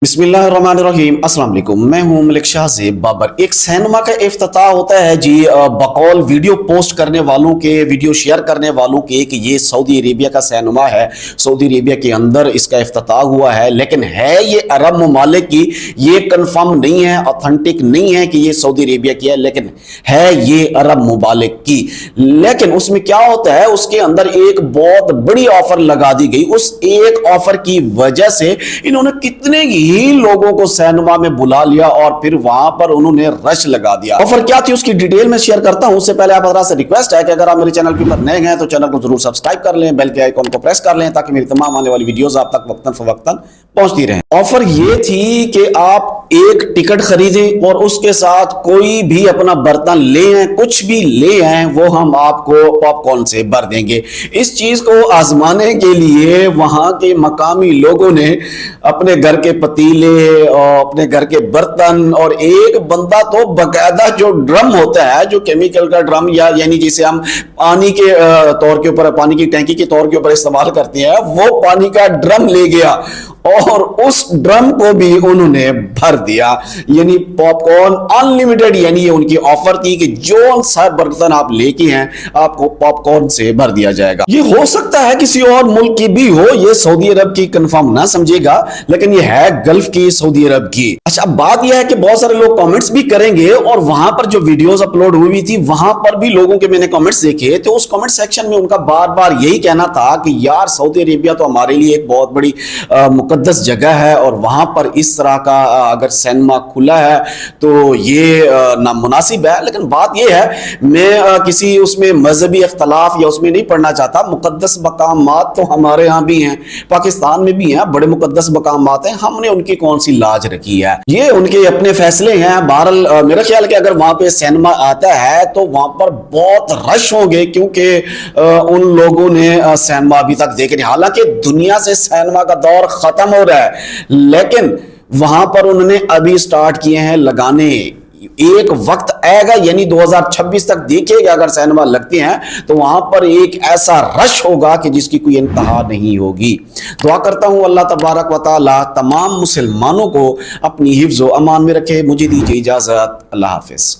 बिस्मिल्लाहिर्रहमानिर्रहीम अस्सलाम वालेकुम। मैं हूं मलिक शाहज़ेब बाबर। एक सिनेमा का इफ्तिताह होता है जी बकौल वीडियो पोस्ट करने वालों के, वीडियो शेयर करने वालों के कि ये सऊदी अरेबिया का सिनेमा है, सऊदी अरेबिया के अंदर इसका इफ्तिताह हुआ है, लेकिन है ये अरब ममालिक की, ये कंफर्म नहीं है, ऑथेंटिक नहीं है कि ये सऊदी अरेबिया की है, लेकिन है ये अरब ममालिक की। लेकिन उसमें क्या होता है, उसके अंदर एक बहुत बड़ी ऑफर लगा दी गई। उस एक ऑफर की वजह से इन्होंने कितने ही लोगों को सिनेमा में बुला लिया और फिर वहां पर उन्होंने रश लगा दिया। ऑफर क्या थी उसकी डिटेल में शेयर करता हूं। उससे पहले आप हजरात से रिक्वेस्ट है कि अगर आप मेरे चैनल के ऊपर नए हैं तो चैनल को जरूर सब्सक्राइब कर लें, बेल के आइकॉन को प्रेस कर लें ताकि मेरी तमाम आने वाली वीडियोस आप तक वक्तन फवक्तन पहुंचती रहे। ऑफर ये थी कि आप एक टिकट खरीदें और उसके साथ कोई भी अपना बर्तन ले आए, कुछ भी ले आए, वो हम आपको पॉपकॉर्न से भर देंगे। इस चीज को आजमाने के लिए वहां के मकामी लोगों ने अपने घर के पतीले और अपने घर के बर्तन और एक बंदा तो बकायदा जो ड्रम होता है, जो केमिकल का ड्रम या यानी जिसे हम पानी के तौर के ऊपर, पानी की टैंकी के तौर के ऊपर इस्तेमाल करते हैं, वो पानी का ड्रम ले गया और उस ड्रम को भी उन्होंने भर दिया। यानी पॉपकॉर्न अनलिमिटेड, यानी ये उनकी ऑफर थी कि जो सा बर्तन आप लेके हैं आपको पॉपकॉर्न से भर दिया जाएगा। ये हो सकता है किसी और मुल्क की भी हो, ये सऊदी अरब की कंफर्म ना समझेगा, लेकिन ये है गल्फ की, सऊदी अरब की। अच्छा, बात यह है कि बहुत सारे लोग कमेंट्स भी करेंगे और वहां पर जो वीडियोस अपलोड हुई थी वहां पर भी लोगों के मैंने कमेंट्स देखे, तो उस कमेंट सेक्शन में उनका बार बार यही कहना था कि यार सऊदी अरेबिया तो हमारे लिए एक बहुत बड़ी मुकद्दस जगह है और वहां पर इस तरह का अगर सिनेमा खुला है तो ये नामुनासिब है। लेकिन बात यह है, मैं किसी उसमें मजहबी इख्तलाफ या उसमें नहीं पढ़ना चाहता। मुकद्दस मकामात तो हमारे यहाँ भी हैं, पाकिस्तान में भी हैं, बड़े मुकद्दस मकामात हैं, हमने उनकी कौन सी लाज रखी है, ये उनके अपने फैसले हैं। बहरहाल मेरा ख्याल है कि अगर वहां पे सिनेमा आता है तो वहां पर बहुत रश होंगे, क्योंकि उन लोगों ने सिनेमा अभी तक देखे नहीं। हालांकि दुनिया से सिनेमा का दौर खत्म हो रहा है, लेकिन वहां पर उन्होंने अभी स्टार्ट किए हैं लगाने। एक वक्त आएगा, यानी 2026 तक देखिएगा, अगर सिनेमा लगते हैं तो वहां पर एक ऐसा रश होगा कि जिसकी कोई इंतहा नहीं होगी। दुआ करता हूं अल्लाह तबारक व तआला तमाम मुसलमानों को अपनी हिफ्ज़ व अमान में रखे। मुझे दीजिए इजाजत। अल्लाह हाफिज।